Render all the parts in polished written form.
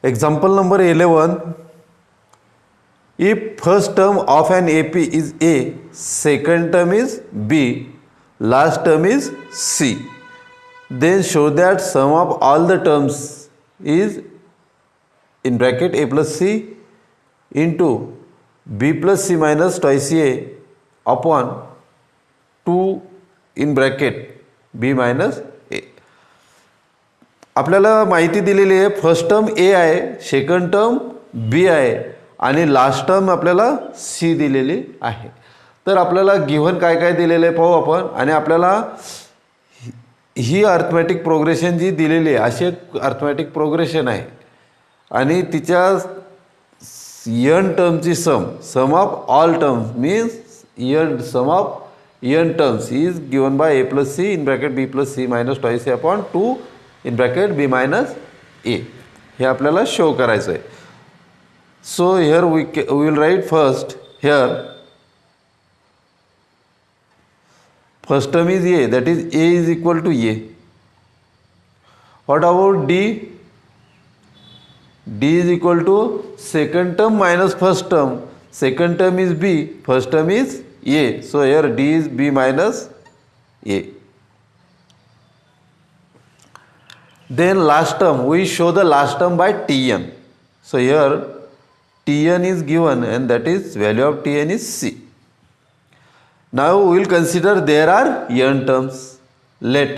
Example number 11. If first term of an AP is A, second term is B, last term is C, then show that sum of all the terms is in bracket A plus C into B plus C minus twice A upon 2 in bracket B minus A. आपल्याला माहिती दिलेली आहे first term ए आहे, second term B आहे आणि last term आपल्याला सी दिलेली आहे. तर आपल्याला गिव्हन काय काय दिलेलं आहे पाहू आपण. आणि आपल्याला ही अर्थमॅटिक प्रोग्रेशन जी दिलेली आहे अशी एक अर्थमॅटिक प्रोग्रेशन आहे आणि तिच्या एन टर्मची sum of all terms means n sum of n terms is given by a plus c in bracket b plus c minus twice a upon 2 in bracket b minus a. हे आपल्याला show करायचं आहे. So here we will write first here first term is a, that is a is equal to a. What about d? d is equal to second term minus first term. Second term is b, first term is a. So here d is b minus a. Then last term, we show the last term by Tn. So here Tn is given and that is value of Tn is C. Now we will consider there are n terms. Let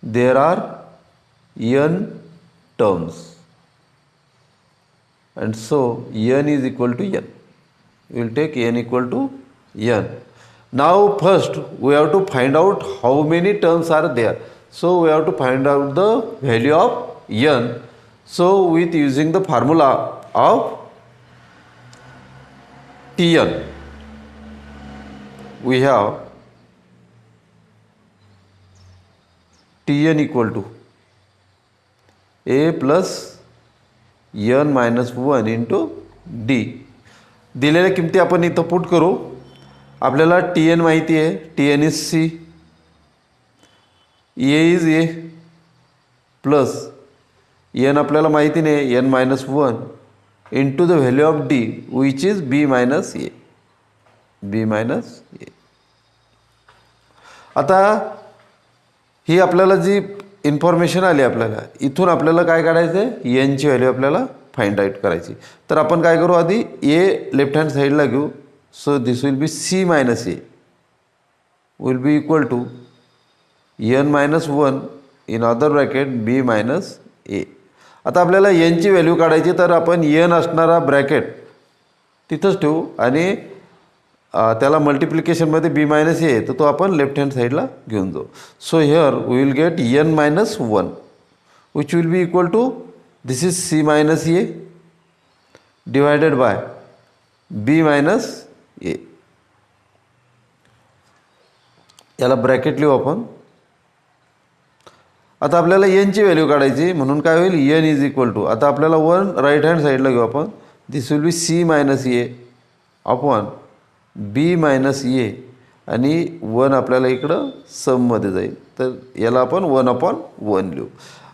there are n terms and so n is equal to n. We will take n equal to n. Now first we have to find out how many terms are there. So we have to find out the value of n. So with using the formula of Tn, we have Tn equal to a plus n minus 1 into d. दिलेल्या किमती आपण इथं put करू. आपल्याला Tn माहिती आहे, Tn is C, A is A plus n आपल्याला माहिती नाही n minus 1 into the value of D which is B minus A. B minus A. आता ही आपल्याला जी इन्फॉर्मेशन आली आपल्याला इथून आपल्याला काय काढायचं आहे, n ची व्हॅल्यू आपल्याला फाइंड आउट करायची. तर आपण काय करू, आधी A लेफ्ट हँड साईडला घेऊ. So this will be C minus A will be equal to n minus 1 in other bracket B minus A. आता आपल्याला n ची व्हॅल्यू काढायची तर आपण n असणारा ब्रॅकेट तिथंच ठेवू आणि त्याला मल्टिप्लिकेशनमध्ये B मायनस A तर तो आपण लेफ्ट हँड साईडला घेऊन जाऊ. So here we will get n minus 1 which will be equal to this is C minus A divided by B minus a. याला ब्रॅकेट लिहू आपण. आता आपल्याला n ची व्हॅल्यू काढायची म्हणून काय होईल, n इज इक्वल टू आता आपल्याला 1 राईट हँड साईडला घेऊ आपण. This will be C minus a upon B minus a आणि 1 आपल्याला इकडं सममध्ये जाईल तर याला आपण 1 अपॉन 1 लिहू.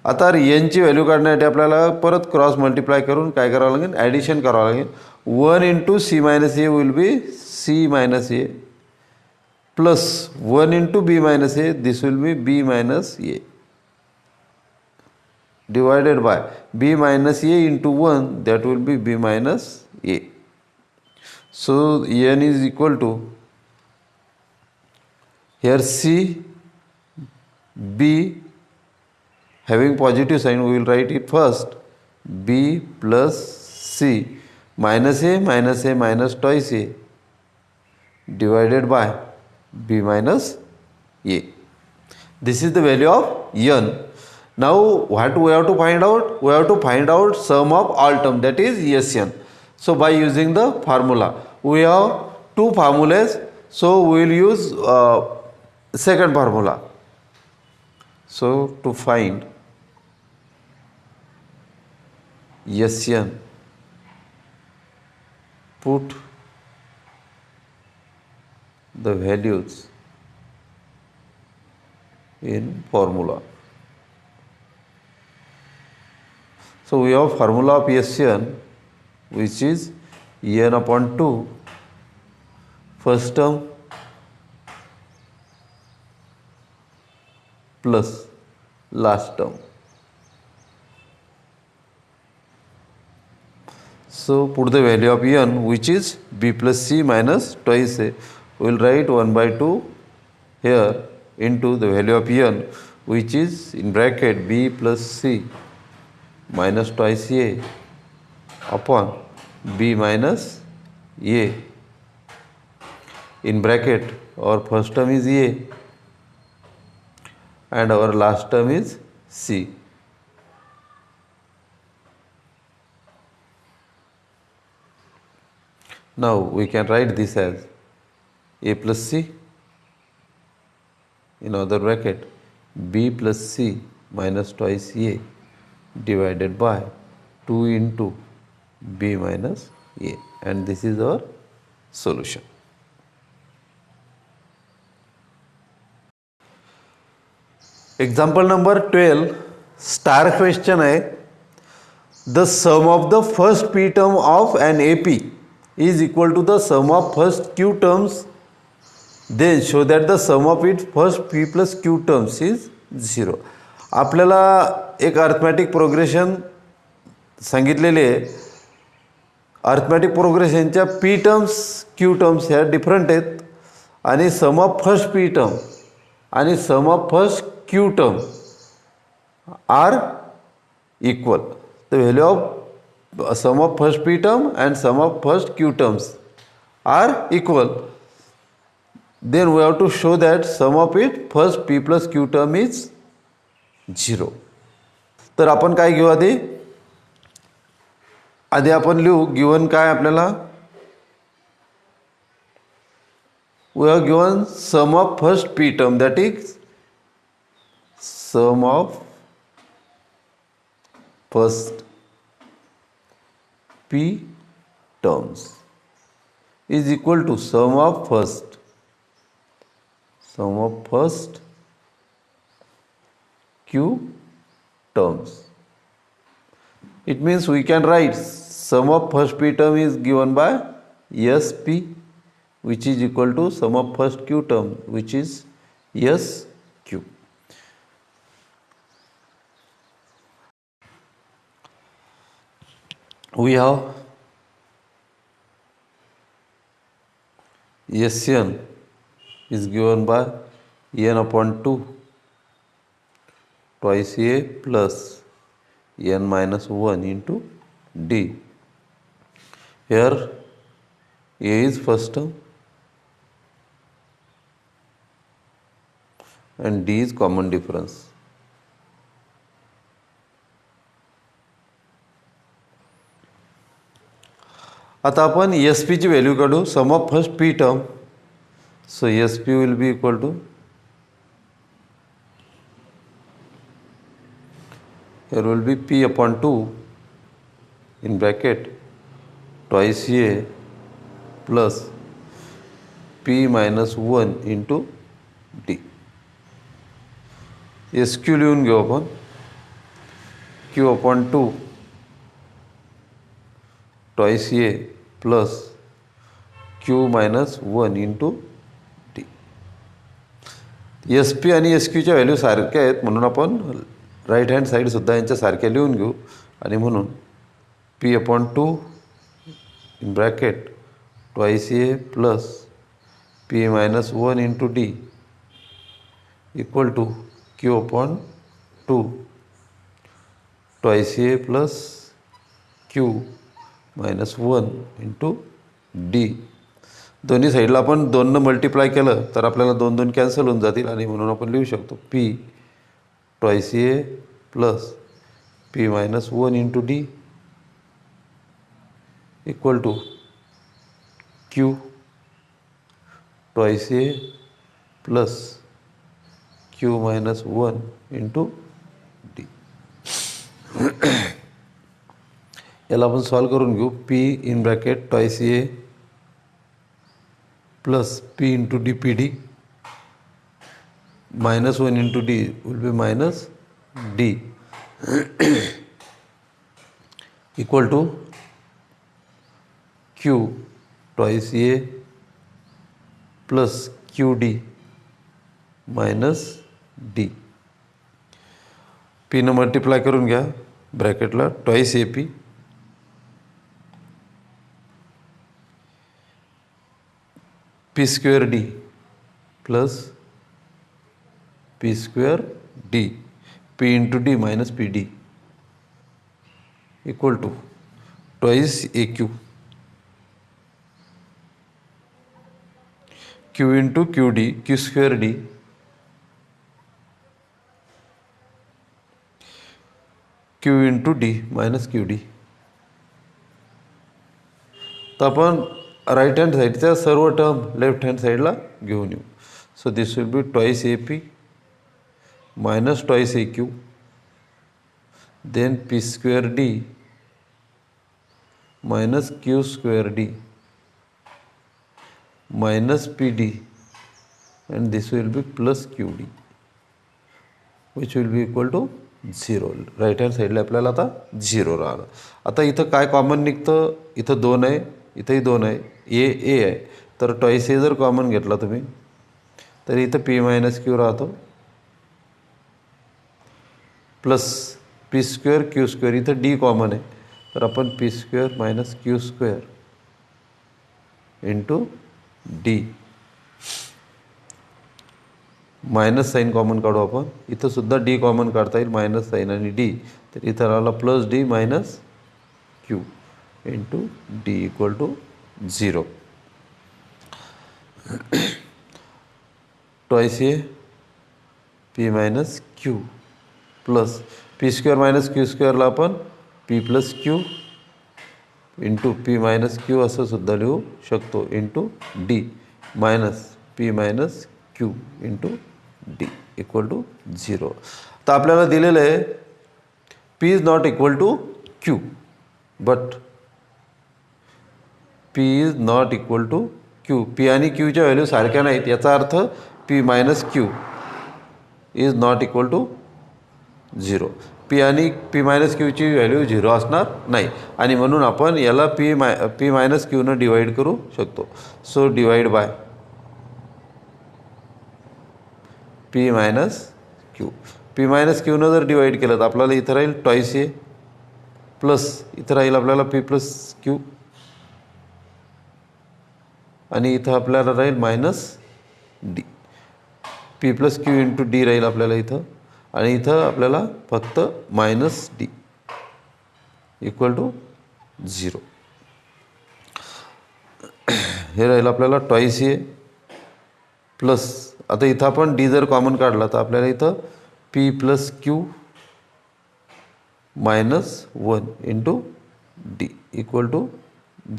आता n ची व्हॅल्यू काढण्यासाठी आपल्याला परत क्रॉस मल्टिप्लाय करून काय करावं लागेल, ॲडिशन करावं लागेल. 1 into C minus A will be C minus A plus 1 into B minus A this will be B minus A divided by B minus A into 1 that will be B minus A. So n is equal to here C B having positive sign we will write it first B plus C minus A minus twice A divided by B minus A. This is the value of n. Now what we have to find out? We have to find out sum of all term, that is Sn. So by using the formula, we have two formulas. So we will use second formula. So to find Sn, put the values in formula. So we have formula of SN, which is n upon 2, first term plus last term. So put the value of n, which is b plus c minus twice a. We will write 1 by 2 here into the value of n, which is in bracket b plus c minus twice a upon b minus a. In bracket our first term is a and our last term is c. Now we can write this as a plus c in other bracket b plus c minus twice a divided by 2 into b minus a, and this is our solution. Example number 12 star question है. The sum of the first p term of an AP is equal to the sum of first q terms, then show that the sum of its first p plus q terms is 0. आपल्याला एक arithmetic progression सांगितलेले आहे. Arithmetic प्रोग्रेशनच्या p terms q terms ह्या different आहेत आणि sum of first p term आणि sum of first q term are equal. The value of sum of first p term and sum of first q terms are equal. Then we have to show that sum of it first p plus q term is 0. तर आपण काय घेऊ आधी आपण लिहू given काय आपल्याला. we have given sum of first p term, that is sum of first p terms is equal to sum of first q terms. It means we can write sum of first p term is given by sp, which is equal to sum of first q term, which is sq. We have Sn is given by n upon 2 twice a plus n minus 1 into d. Here a is first term and d is common difference. आता आपण sp ची value काढू. Sum of first p term, so sp will be equal to, here will be p upon 2 in bracket twice a plus p minus 1 into d. sq लिहून घेऊ आपण. q upon 2 twice a plus q minus 1 into d. sp आणि sqच्या value सारख्या आहेत म्हणून आपण right hand side सुद्धा यांच्या सारख्या लिहून घेऊ आणि म्हणून p upon 2 in bracket twice a plus p minus 1 into d equal to q upon 2 twice a plus q minus 1 into d. दोन्ही साईडला आपण 2 ने मल्टिप्लाय केलं तर आपल्याला 2 2 कॅन्सल होऊन जातील आणि म्हणून आपण लिहू शकतो p twice a plus p minus 1 into d equal to q twice a plus q minus 1 into d. याला आपण सॉल्व करून घेऊ. p in bracket twice a plus p into dpd minus 1 into d will be minus d. Equal to q twice A plus q d minus d. पीनं multiply करून घ्या ब्रॅकेटला, twice A p p square d plus P square d p into D minus P d equal to twice A q into q d q square d q into D minus q d. तर आपण right hand साईडच्या सर्व term left hand साईडला घेऊन येऊ. So this will be twice A P minus twice A Q then P square D minus Q square D minus P D and this will be plus QD which will be equal to 0. Right hand साईडला आपल्याला आता 0 राहिलं. आता इथं काय common निघतं, इथं 2 आहे, इथंही 2 आहे, ए आहे. तर ट्वाइस ए जर कॉमन घेतला तुम्ही तर इथं पी मायनस क्यू राहतो plus P square Q square, इथं डी कॉमन आहे तर आपण P square minus Q square into D minus sign common काढू आपण. इथं सुद्धा डी कॉमन काढता येईल, मायनस साईन आणि डी, तर इथं राहिला plus D minus Q into D equal to 0. Twice A P minus Q plus P square minus Q स्क्वेअरला आपण P plus Q into P minus Q असं सुद्धा लिहू शकतो into D minus P minus Q into D equal to 0. तर आपल्याला दिलेलं आहे P is not equal to Q, but P is not equal to Q. P आणि क्यूच्या व्हॅल्यू सारख्या नाहीत, याचा अर्थ P minus Q is not equal to 0. P आणि पी मायनस क्यूची व्हॅल्यू 0 असणार नाही आणि म्हणून आपण याला पी मायनस क्यूनं डिवाईड करू शकतो. So divide by P minus Q. P minus क्यूनं जर डिवाईड केलं तर आपल्याला इथं राहील ट्वाइस ए प्लस इथं राहील आपल्याला पी प्लस क्यू आणि इथं आपल्याला राहील minus D. P plus Q into D राहील आपल्याला इथं आणि इथं आपल्याला फक्त मायनस डी इक्वल टू 0. हे राहील आपल्याला ट्वाइस ए प्लस, आता इथं आपण डी जर कॉमन काढला तर आपल्याला इथं P plus Q minus 1 into D equal to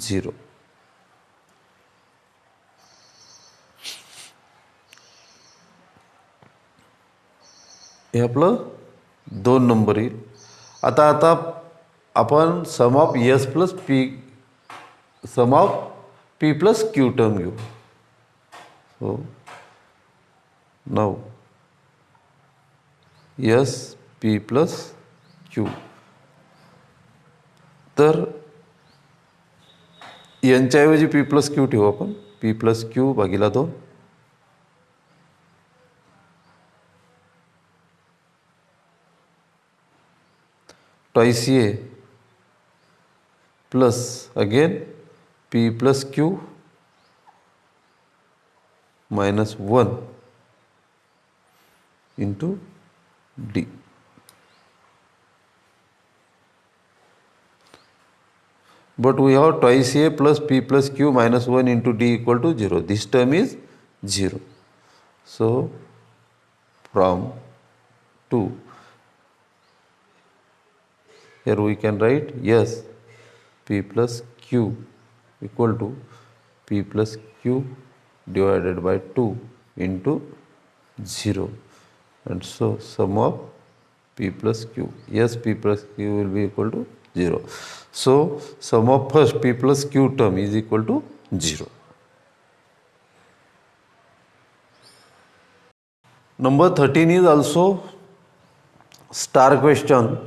0. हे आपलं 2 नंबर येईल. आता आपण sum of S plus P sum of P plus Q term घेऊ. हो नाव एस पी प्लस क्यू. तर यांच्याऐवजी पी प्लस क्यू ठेवू आपण, पी प्लस क्यू भागीला 2 twice A plus again P plus Q minus 1 into D. But we have twice A plus P plus Q minus 1 into D equal to 0. This term is 0. So from 2, here we can write yes, P plus Q equal to P plus Q divided by 2 into 0. And so sum of P plus Q, yes, P plus Q will be equal to 0. So sum of first P plus Q term is equal to 0. Number 13 is also star question.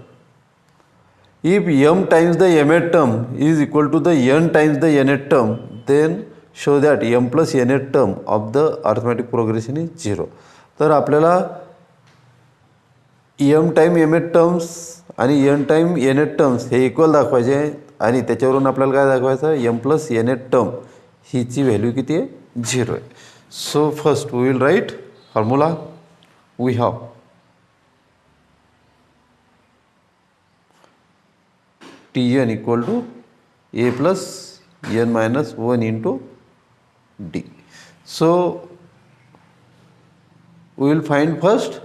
If m times the mth term is equal to the n times the nth term, then show that m plus nth term of the arithmetic progression is 0. तर आपल्याला m time mth terms आणि n time nth terms हे equal दाखवायचे आहे आणि त्याच्यावरून आपल्याला काय दाखवायचं m प्लस nth टर्म हिची व्हॅल्यू किती आहे 0 आहे. So first we will write formula. We have Tn equal to a plus n minus 1 into d. So we will find first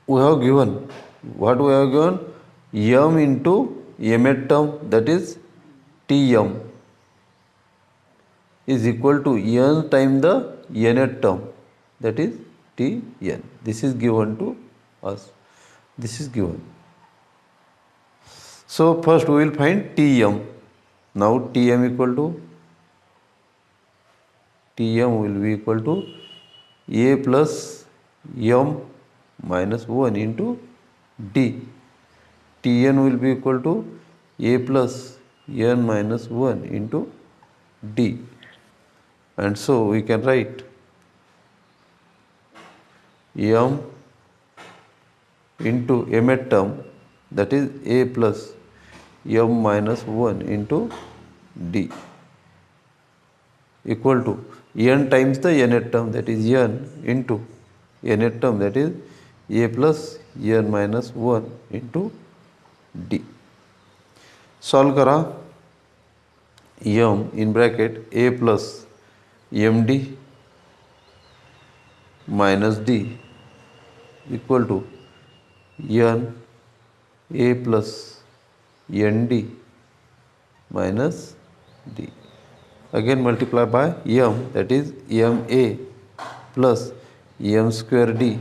we have given what we have given m into mth term, that is Tm is equal to n times the nth term, that is Tn. This is given to us. This is given. So first we will find Tm. Now Tm equal to Tm will be equal to a plus m minus 1 into d. Tn will be equal to a plus n minus 1 into d. And so we can write m into mth term, that is a plus m minus 1 into d, equal to n times the nth term, that is n into nth term, that is a plus n minus 1 into d. Solve करा. m in bracket a plus md minus d equal to n a plus nd minus d. Again multiply by m, that is ma plus m square d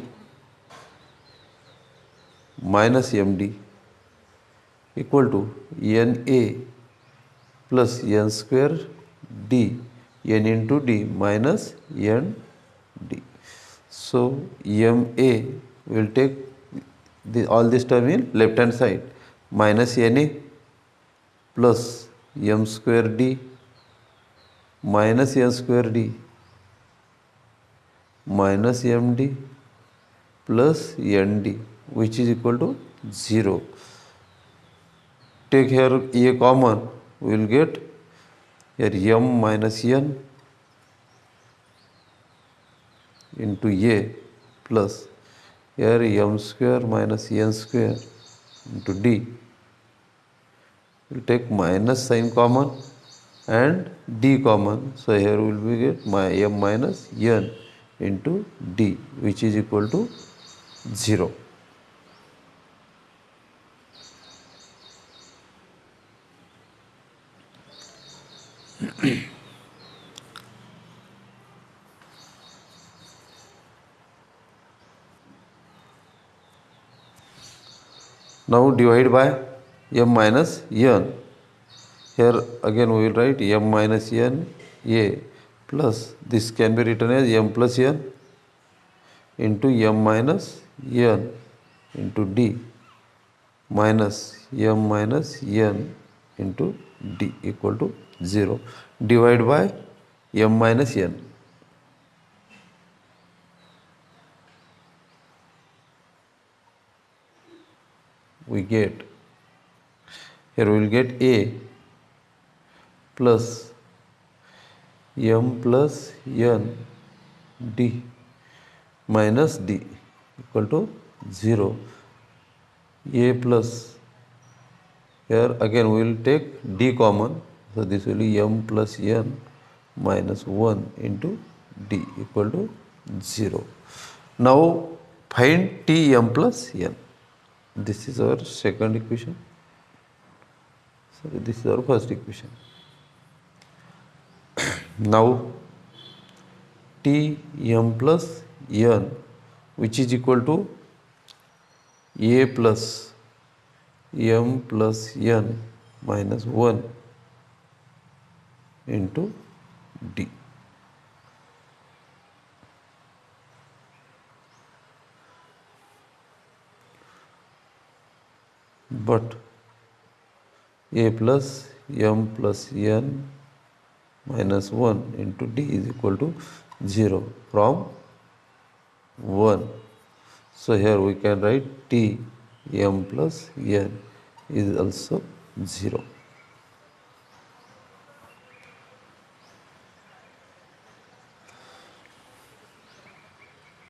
minus md equal to na plus n square d, n into d minus n d. So ma will take all this term in left hand side, minus na plus m square d minus n square d minus md plus nd, which is equal to 0. Take here a common, we will get here m minus n into a plus here m square minus n square into d. We will take minus sign common and d common. So here we will get my m minus n into d, which is equal to 0. Now divide by m minus n. Here again we will write m minus n a plus this can be written as m plus n into m minus n into d minus m minus n into d equal to 0. Divide by m minus n. We get, here we will get a plus m plus n d minus d equal to 0. A plus, here again we will take d common, so this will be m plus n minus 1 into d equal to 0. Now find Tm plus n. This is our second equation. So this is our first equation. Now Tm plus n, which is equal to a plus m plus n minus 1 into d. but a plus m plus n minus 1 into d is equal to 0 from 1. So here we can write t m plus n is also 0.